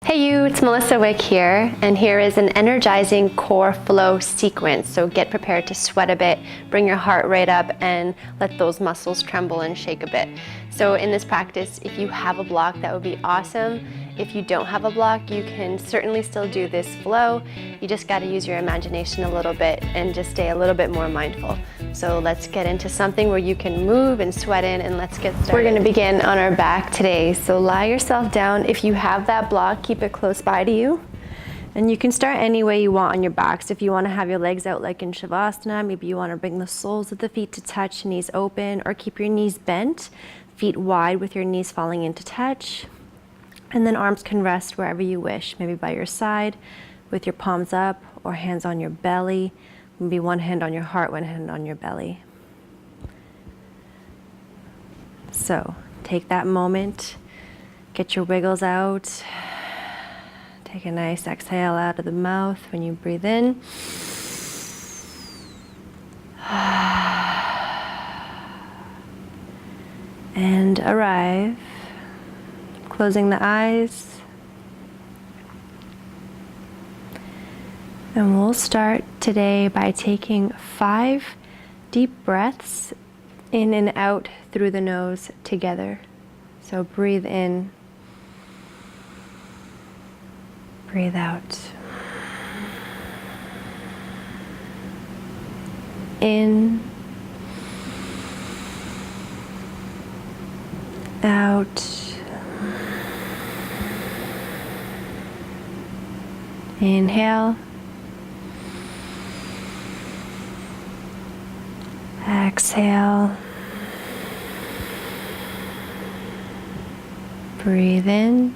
Hey you, it's Melissa Wick here, and here is an energizing core flow sequence. So get prepared to sweat a bit, bring your heart rate up, and let those muscles tremble and shake a bit. So in this practice, if you have a block, that would be awesome. If you don't have a block, you can certainly still do this flow. You just got to use your imagination a little bit and just stay a little bit more mindful. So let's get into something where you can move and sweat in, and let's get started. We're going to begin on our back today. So lie yourself down. If you have that block, keep it close by to you. And you can start any way you want on your back. So if you want to have your legs out like in Savasana, maybe you want to bring the soles of the feet to touch, knees open, or keep your knees bent, feet wide with your knees falling into touch. And then arms can rest wherever you wish, maybe by your side with your palms up or hands on your belly. Maybe one hand on your heart, one hand on your belly. So take that moment, get your wiggles out. Take a nice exhale out of the mouth when you breathe in. And arrive. Closing the eyes. And we'll start today by taking 5 deep breaths in and out through the nose together. So breathe in. Breathe out. In. Out. Inhale. Exhale. Breathe in.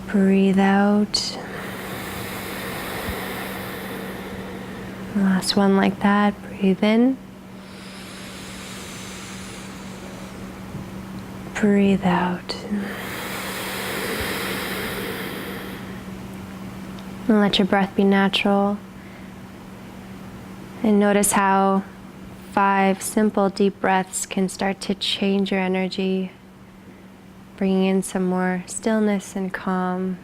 Breathe out. Last one like that. Breathe in. Breathe out. And let your breath be natural. And notice how 5 simple deep breaths can start to change your energy, bringing in some more stillness and calm.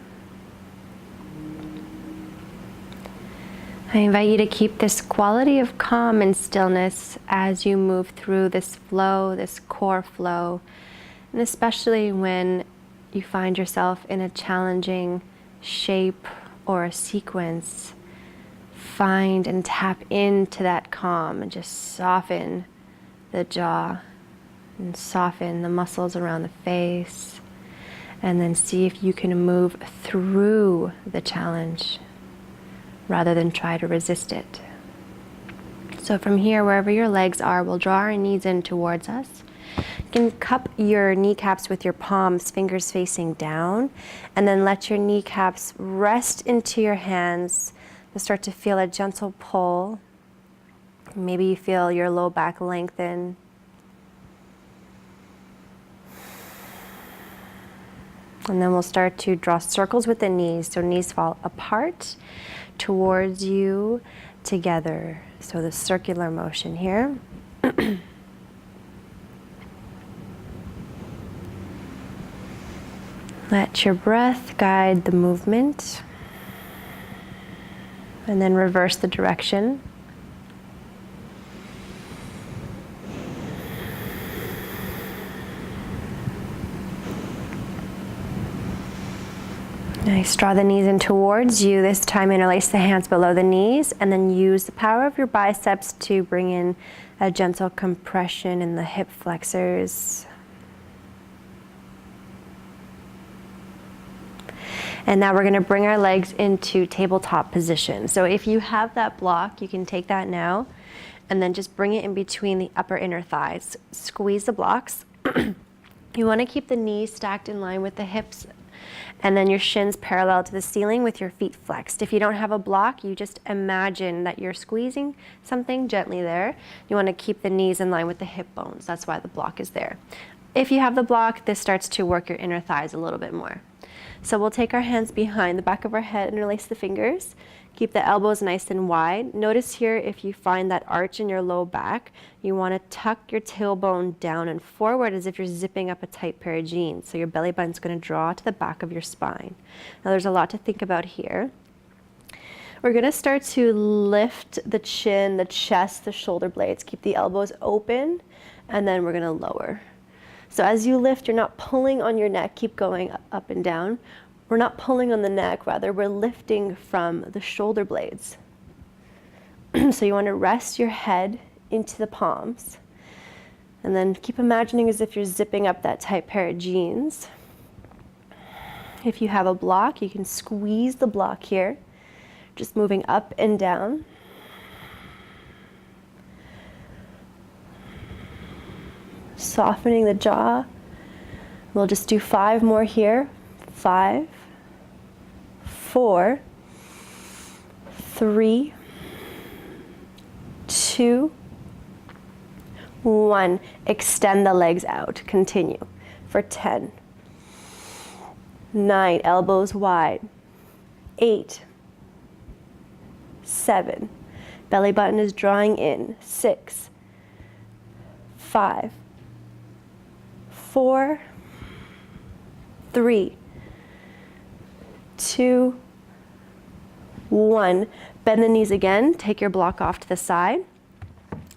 I invite you to keep this quality of calm and stillness as you move through this flow, this core flow, and especially when you find yourself in a challenging shape or a sequence. Find and tap into that calm and just soften the jaw and soften the muscles around the face, and then see if you can move through the challenge rather than try to resist it. So from here, wherever your legs are, we'll draw our knees in towards us. You can cup your kneecaps with your palms, fingers facing down, and then let your kneecaps rest into your hands. You'll start to feel a gentle pull. Maybe you feel your low back lengthen. And then we'll start to draw circles with the knees. So knees fall apart, towards you, together. So the circular motion here. Let your breath guide the movement. And then reverse the direction. Nice. Draw the knees in towards you. This time interlace the hands below the knees, and then use the power of your biceps to bring in a gentle compression in the hip flexors. And now we're going to bring our legs into tabletop position. So if you have that block, you can take that now and then just bring it in between the upper inner thighs. Squeeze the blocks. You want to keep the knees stacked in line with the hips, and then your shins parallel to the ceiling with your feet flexed. If you don't have a block, you just imagine that you're squeezing something gently there. You want to keep the knees in line with the hip bones. That's why the block is there. If you have the block, this starts to work your inner thighs a little bit more. So we'll take our hands behind the back of our head, interlace the fingers, Keep the elbows nice and wide. Notice here, if you find that arch in your low back, you want to tuck your tailbone down and forward as if you're zipping up a tight pair of jeans. So your belly button's going to draw to the back of your spine. Now there's a lot to think about here. We're going to start to lift the chin, the chest, the shoulder blades. Keep the elbows open, and then we're going to lower. So as you lift, you're not pulling on your neck. Keep going up and down. We're not pulling on the neck, rather we're lifting from the shoulder blades. So you want to rest your head into the palms. And then keep imagining as if you're zipping up that tight pair of jeans. If you have a block, you can squeeze the block here. Just moving up and down. Softening the jaw. We'll just do 5 more here. 5, 4, 3, 2, 1. Extend the legs out. Continue for 10, 9, elbows wide, 8, 7, belly button is drawing in, 6, 5, 4, 3, 2, 1. Bend the knees again, take your block off to the side.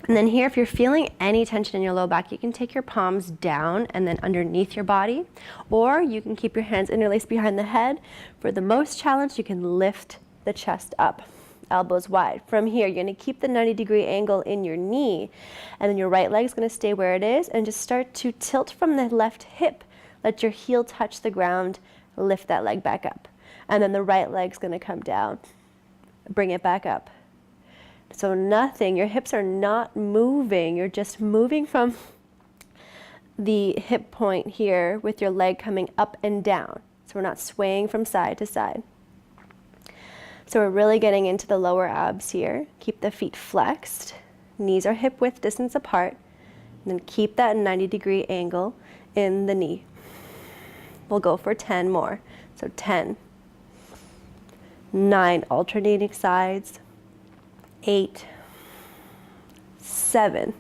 And then here, if you're feeling any tension in your low back, you can take your palms down and then underneath your body, or you can keep your hands interlaced behind the head. For the most challenge, you can lift the chest up. Elbows wide. From here, you're going to keep the 90-degree angle in your knee, and then your right leg is going to stay where it is, and just start to tilt from the left hip. Let your heel touch the ground, lift that leg back up. And then the right leg's going to come down. Bring it back up. So nothing, your hips are not moving, you're just moving from the hip point here with your leg coming up and down. So we're not swaying from side to side. So we're really getting into the lower abs here. Keep the feet flexed. Knees are hip width distance apart. And then keep that 90-degree angle in the knee. We'll go for 10 more. So 10, 9, alternating sides, 8, 7,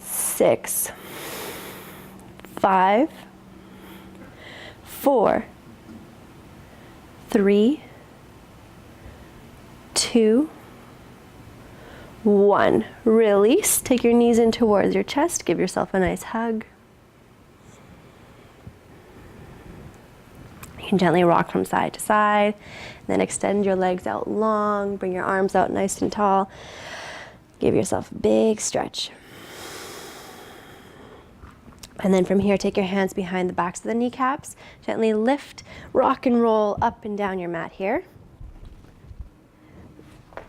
6, 5, 4, 3, 2, 1. Release. Take your knees in towards your chest. Give yourself a nice hug. You can gently rock from side to side. Then extend your legs out long. Bring your arms out nice and tall. Give yourself a big stretch. And then from here, take your hands behind the backs of the kneecaps. Gently lift, rock and roll up and down your mat here.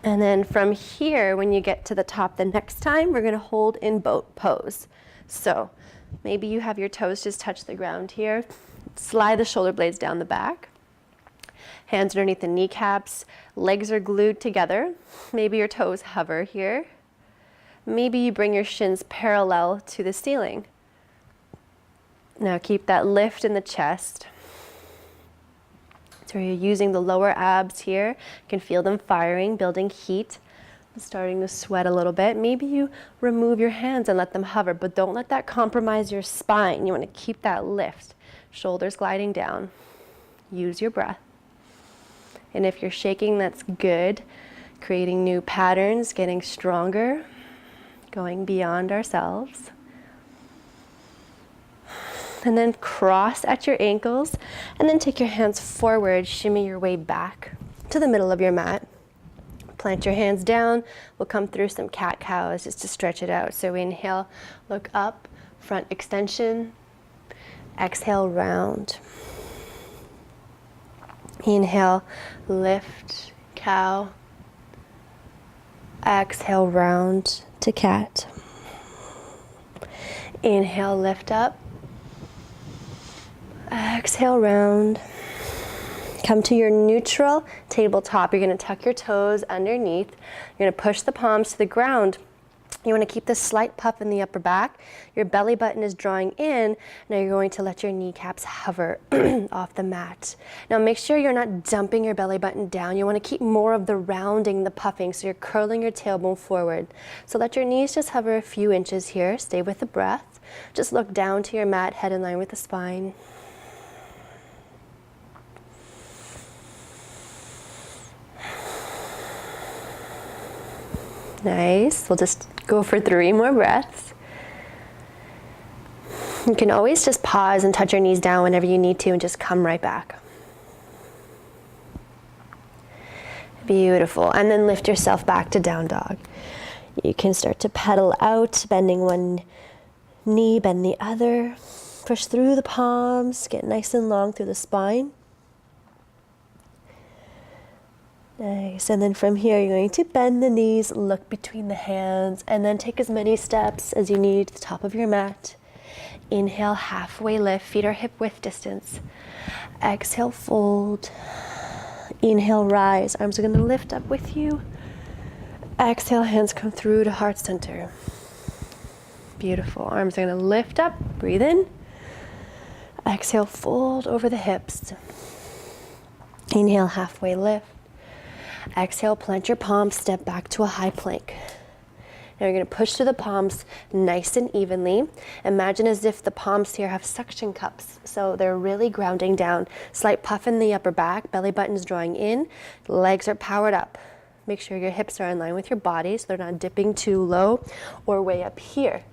And then from here, when you get to the top the next time, we're going to hold in boat pose. So maybe you have your toes just touch the ground here. Slide the shoulder blades down the back. Hands underneath the kneecaps. Legs are glued together. Maybe your toes hover here. Maybe you bring your shins parallel to the ceiling. Now keep that lift in the chest. So you're using the lower abs here. You can feel them firing, building heat. I'm starting to sweat a little bit. Maybe you remove your hands and let them hover, but don't let that compromise your spine. You want to keep that lift. Shoulders gliding down. Use your breath. And if you're shaking, that's good. Creating new patterns, getting stronger, going beyond ourselves. And then cross at your ankles, and then take your hands forward, shimmy your way back to the middle of your mat. Plant your hands down. We'll come through some cat-cows just to stretch it out. So we inhale, look up, front extension. Exhale, round. Inhale, lift, cow. Exhale, round to cat. Inhale, lift up. Exhale, round. Come to your neutral tabletop. You're going to tuck your toes underneath. You're going to push the palms to the ground. You want to keep this slight puff in the upper back. Your belly button is drawing in. Now you're going to let your kneecaps hover off the mat. Now make sure you're not dumping your belly button down. You want to keep more of the rounding, the puffing, so you're curling your tailbone forward. So let your knees just hover a few inches here. Stay with the breath. Just look down to your mat, head in line with the spine. Nice. We'll just go for 3 more breaths. You can always just pause and touch your knees down whenever you need to and just come right back. Beautiful. And then lift yourself back to down dog. You can start to pedal out, bending one knee, bend the other. Push through the palms, get nice and long through the spine. Nice, and then from here you're going to bend the knees, look between the hands, and then take as many steps as you need to the top of your mat. Inhale, halfway lift, feet are hip width distance. Exhale, fold. Inhale, rise, arms are going to lift up with you. Exhale, hands come through to heart center. Beautiful, arms are going to lift up, breathe in. Exhale, fold over the hips. Inhale, halfway lift. Exhale, plant your palms, step back to a high plank. Now you're going to push through the palms nice and evenly. Imagine as if the palms here have suction cups, so they're really grounding down. Slight puff in the upper back, belly button's drawing in, legs are powered up. Make sure your hips are in line with your body so they're not dipping too low or way up here.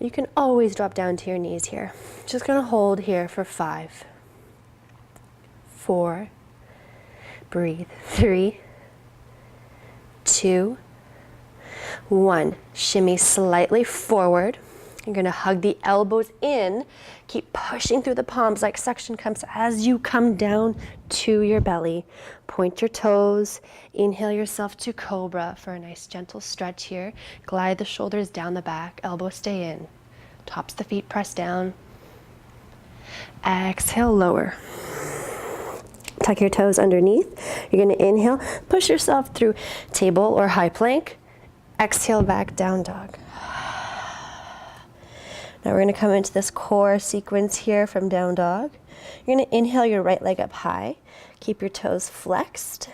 You can always drop down to your knees here. Just going to hold here for 5, 4, breathe, 3, 2, 1. Shimmy slightly forward. You're going to hug the elbows in. Keep pushing through the palms like suction cups as you come down to your belly. Point your toes. Inhale yourself to cobra for a nice gentle stretch here. Glide the shoulders down the back. Elbows stay in. Tops the feet press down. Exhale, lower. Tuck your toes underneath. You're going to inhale, push yourself through table or high plank. Exhale, back down dog. Now we're going to come into this core sequence here from down dog. You're going to inhale your right leg up high. Keep your toes flexed.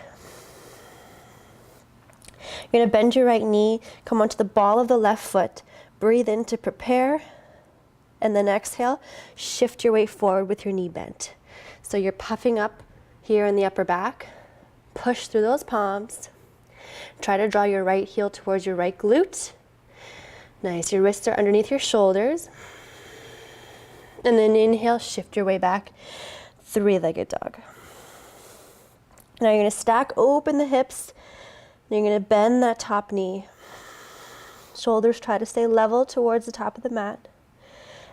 You're going to bend your right knee, come onto the ball of the left foot. Breathe in to prepare. And then exhale, shift your weight forward with your knee bent. So you're puffing up here in the upper back. Push through those palms. Try to draw your right heel towards your right glute. Nice, your wrists are underneath your shoulders. And then inhale, shift your way back, 3-legged dog. Now you're going to stack open the hips. You're going to bend that top knee. Shoulders try to stay level towards the top of the mat.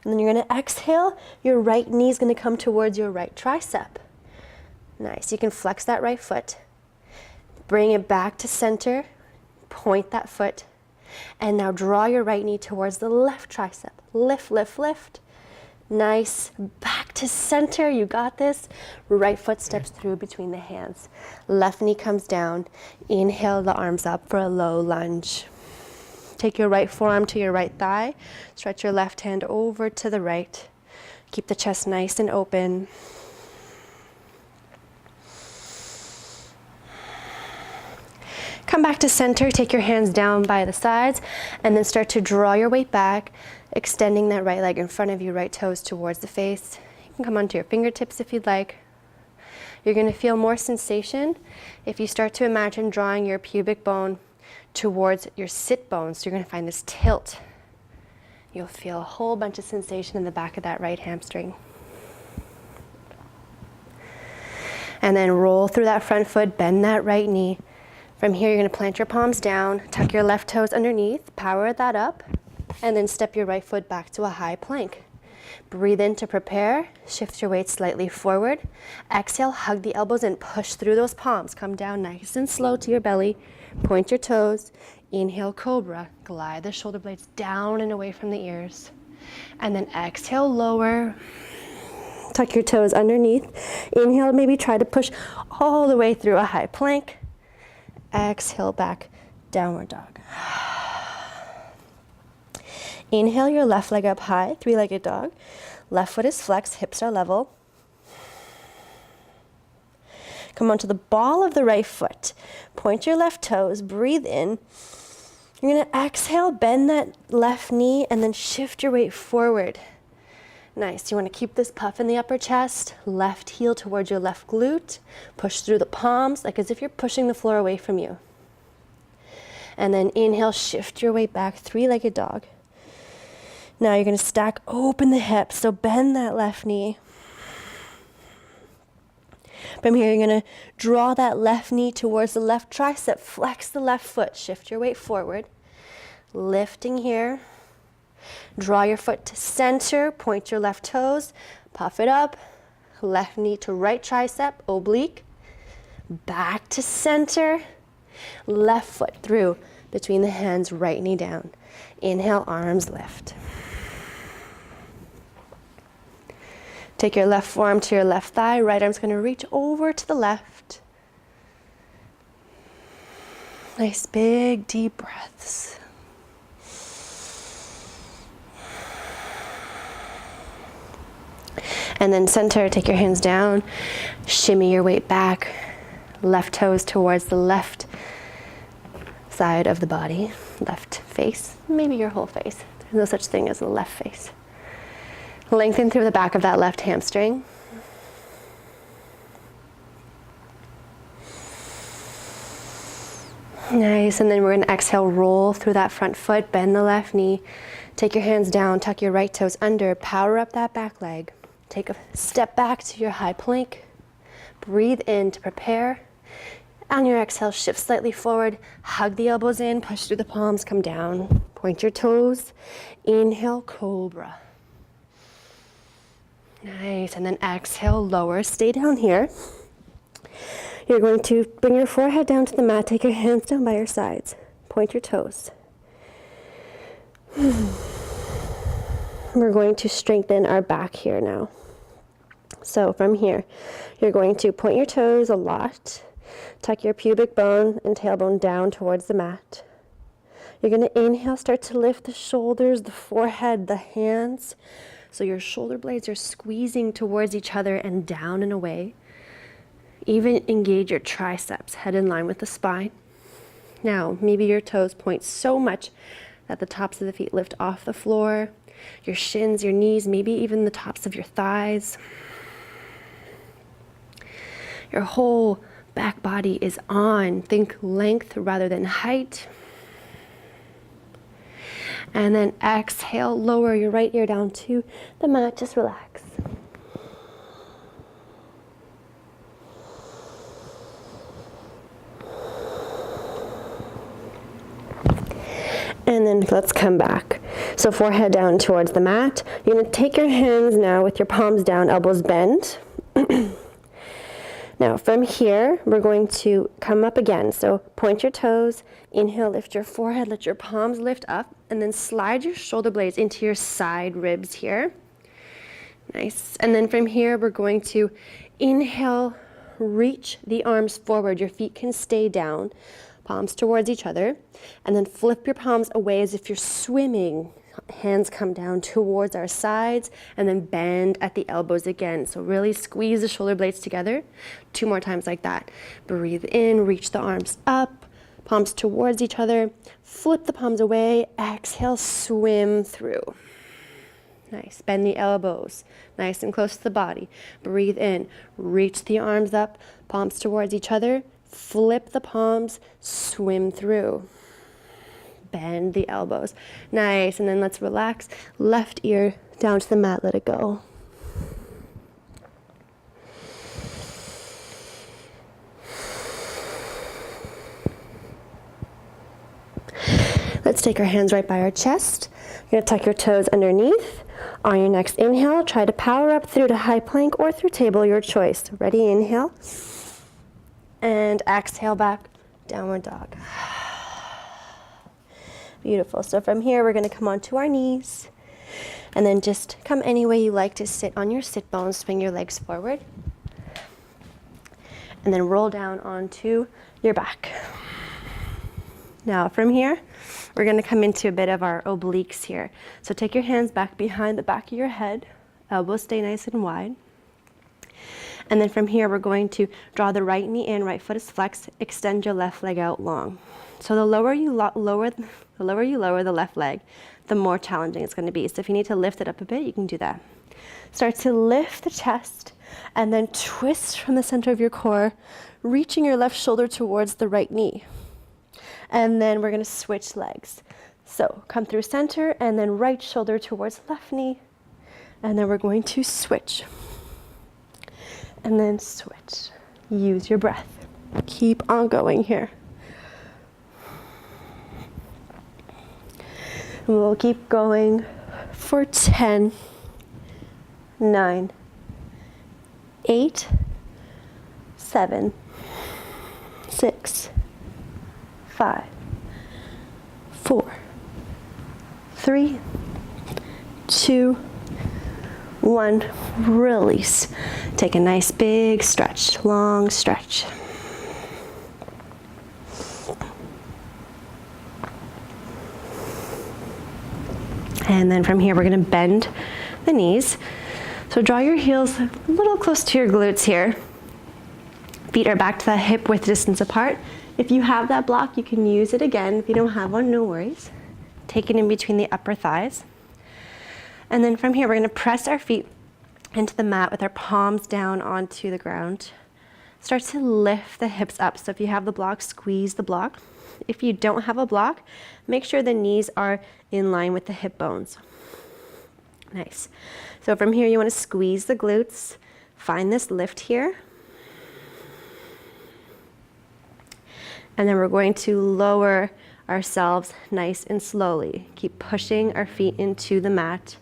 And then you're going to exhale, your right knee is going to come towards your right tricep. Nice, you can flex that right foot. Bring it back to center, point that foot, and now draw your right knee towards the left tricep. Lift, lift, lift. Nice, back to center, you got this. Right foot steps through between the hands. Left knee comes down. Inhale the arms up for a low lunge. Take your right forearm to your right thigh. Stretch your left hand over to the right. Keep the chest nice and open. Come back to center, take your hands down by the sides, and then start to draw your weight back, extending that right leg in front of you, right toes towards the face. You can come onto your fingertips if you'd like. You're going to feel more sensation if you start to imagine drawing your pubic bone towards your sit bone. So you're going to find this tilt. You'll feel a whole bunch of sensation in the back of that right hamstring. And then roll through that front foot, bend that right knee. From here, you're going to plant your palms down, tuck your left toes underneath, power that up, and then step your right foot back to a high plank. Breathe in to prepare, shift your weight slightly forward. Exhale, hug the elbows in, push through those palms. Come down nice and slow to your belly, point your toes. Inhale, cobra, glide the shoulder blades down and away from the ears. And then exhale, lower. Tuck your toes underneath. Inhale, maybe try to push all the way through a high plank. Exhale back, downward dog. Inhale your left leg up high, three-legged dog. Left foot is flexed, hips are level. Come onto the ball of the right foot. Point your left toes, breathe in. You're gonna exhale, bend that left knee, and then shift your weight forward. Nice, you wanna keep this puff in the upper chest, left heel towards your left glute, push through the palms, like as if you're pushing the floor away from you. And then inhale, shift your weight back, three-legged dog. Now you're gonna stack open the hips, so bend that left knee. From here, you're gonna draw that left knee towards the left tricep, flex the left foot, shift your weight forward. Lifting here. Draw your foot to center, point your left toes, puff it up, left knee to right tricep, oblique, back to center, left foot through between the hands, right knee down. Inhale, arms lift. Take your left forearm to your left thigh, right arm's gonna reach over to the left. Nice big deep breaths. And then center, take your hands down, shimmy your weight back, left toes towards the left side of the body, left face, maybe your whole face. There's no such thing as a left face. Lengthen through the back of that left hamstring. Nice, and then we're gonna exhale, roll through that front foot, bend the left knee, take your hands down, tuck your right toes under, power up that back leg. Take a step back to your high plank. Breathe in to prepare. On your exhale, shift slightly forward, hug the elbows in, push through the palms, come down. Point your toes, inhale, cobra. Nice, and then exhale, lower, stay down here. You're going to bring your forehead down to the mat, take your hands down by your sides. Point your toes. We're going to strengthen our back here now. So from here, you're going to point your toes a lot, tuck your pubic bone and tailbone down towards the mat. You're going to inhale, start to lift the shoulders, the forehead, the hands. So your shoulder blades are squeezing towards each other and down and away. Even engage your triceps, head in line with the spine. Now, maybe your toes point so much that the tops of the feet lift off the floor, your shins, your knees, maybe even the tops of your thighs. Your whole back body is on. Think length rather than height. And then exhale, lower your right ear down to the mat, just relax. And then let's come back. So forehead down towards the mat. You're gonna take your hands now with your palms down, elbows bent. Now from here, we're going to come up again. So point your toes, inhale, lift your forehead, let your palms lift up, and then slide your shoulder blades into your side ribs here. Nice. And then from here, we're going to inhale, reach the arms forward. Your feet can stay down, palms towards each other, and then flip your palms away as if you're swimming. Hands come down towards our sides and then bend at the elbows again. So really squeeze the shoulder blades together. 2 more times like that. Breathe in, reach the arms up, palms towards each other, flip the palms away, exhale, swim through. Nice, bend the elbows, nice and close to the body. Breathe in, reach the arms up, palms towards each other, flip the palms, swim through. Bend the elbows. Nice, and then let's relax. Left ear down to the mat, let it go. Let's take our hands right by our chest. You're gonna tuck your toes underneath. On your next inhale, try to power up through to high plank or through table, your choice. Ready, inhale. And exhale back, downward dog. Beautiful. So from here, we're going to come onto our knees and then just come any way you like to sit on your sit bones, swing your legs forward, and then roll down onto your back. Now from here, we're gonna come into a bit of our obliques here. So take your hands back behind the back of your head, elbows stay nice and wide. And then from here, we're going to draw the right knee in, right foot is flexed, extend your left leg out long. So the lower you lower the left leg, the more challenging it's gonna be. So if you need to lift it up a bit, you can do that. Start to lift the chest and then twist from the center of your core, reaching your left shoulder towards the right knee. And then we're gonna switch legs. So come through center and then right shoulder towards left knee. And then we're going to switch. And then switch. Use your breath. Keep on going here. And we'll keep going for 10, 9, 8, 7, 6, 5, 4, 3, 2, 1. Release. Take a nice big stretch, long stretch. And then from here, we're gonna bend the knees. So draw your heels a little close to your glutes here. Feet are back to that hip width distance apart. If you have that block, you can use it again. If you don't have one, no worries. Take it in between the upper thighs. And then from here, we're gonna press our feet into the mat with our palms down onto the ground. Start to lift the hips up. So if you have the block, squeeze the block. If you don't have a block, make sure the knees are in line with the hip bones. Nice. So from here, you want to squeeze the glutes. Find this lift here. And then we're going to lower ourselves nice and slowly. Keep pushing our feet into the mat.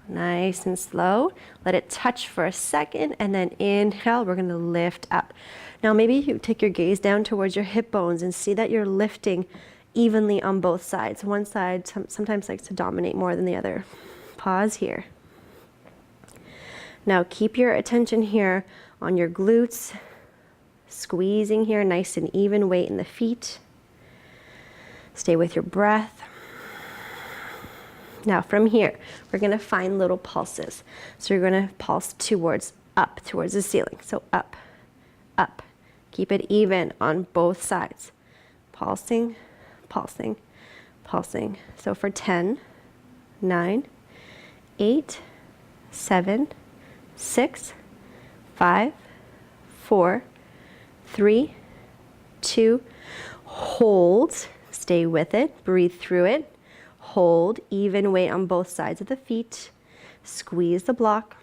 Nice and slow. Let it touch for a second and then inhale, we're gonna lift up. Now maybe you take your gaze down towards your hip bones and see that you're lifting evenly on both sides. One side sometimes likes to dominate more than the other. Pause here. Now keep your attention here on your glutes, squeezing here, nice and even weight in the feet. Stay with your breath. Now from here, we're gonna find little pulses. So you're gonna pulse up towards the ceiling. So up, up. Keep it even on both sides. Pulsing, pulsing, pulsing. So for 10, 9, 8, 7, 6, 5, 4, 3, 2, hold, stay with it, breathe through it. Hold, even weight on both sides of the feet. Squeeze the block.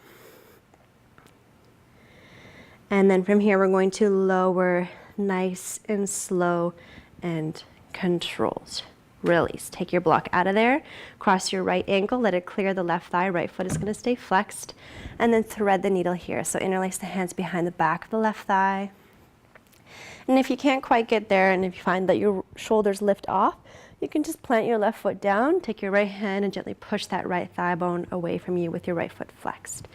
And then from here, we're going to lower nice and slow and controlled. Release. Take your block out of there. Cross your right ankle. Let it clear the left thigh. Right foot is going to stay flexed. And then thread the needle here. So interlace the hands behind the back of the left thigh. And if you can't quite get there, and if you find that your shoulders lift off, you can just plant your left foot down, take your right hand and gently push that right thigh bone away from you with your right foot flexed.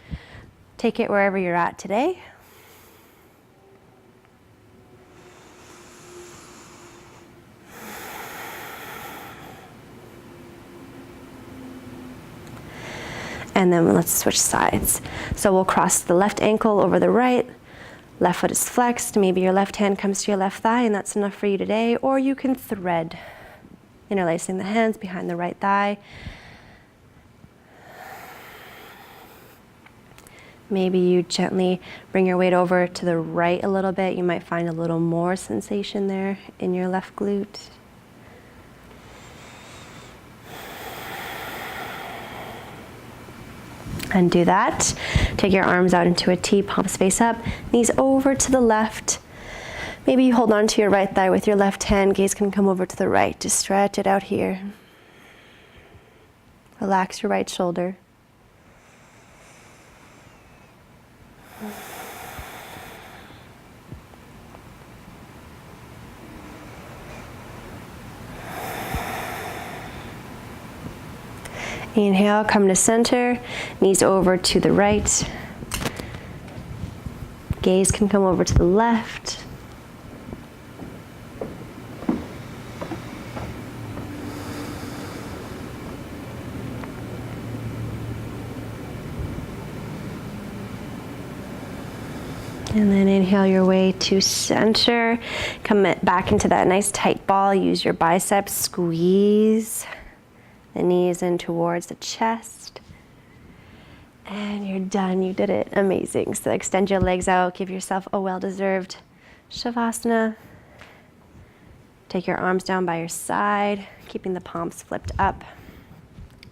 Take it wherever you're at today. And then let's switch sides. So we'll cross the left ankle over the right. Left foot is flexed. Maybe your left hand comes to your left thigh and that's enough for you today. Or you can thread, interlacing the hands behind the right thigh. Maybe you gently bring your weight over to the right a little bit. You might find a little more sensation there in your left glute. And do that. Take your arms out into a T, palms face up, knees over to the left. Maybe you hold on to your right thigh with your left hand, gaze can come over to the right. Just stretch it out here. Relax your right shoulder. Inhale, come to center, knees over to the right. Gaze can come over to the left. And then inhale your way to center. Come back into that nice tight ball. Use your biceps, squeeze the knees in towards the chest. And you're done, you did it, amazing. So extend your legs out, give yourself a well-deserved Savasana. Take your arms down by your side, keeping the palms flipped up.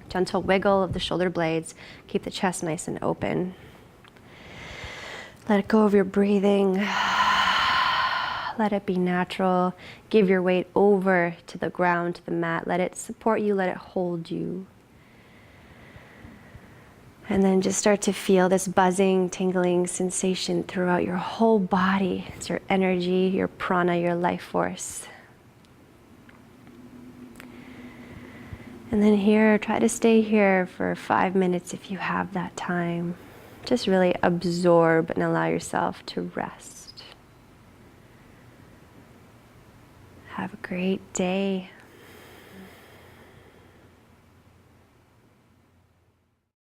Gentle wiggle of the shoulder blades, keep the chest nice and open. Let go of your breathing. Let it be natural. Give your weight over to the ground, to the mat. Let it support you, let it hold you. And then just start to feel this buzzing, tingling sensation throughout your whole body. It's your energy, your prana, your life force. And then here, try to stay here for 5 minutes if you have that time. Just really absorb and allow yourself to rest. Have a great day.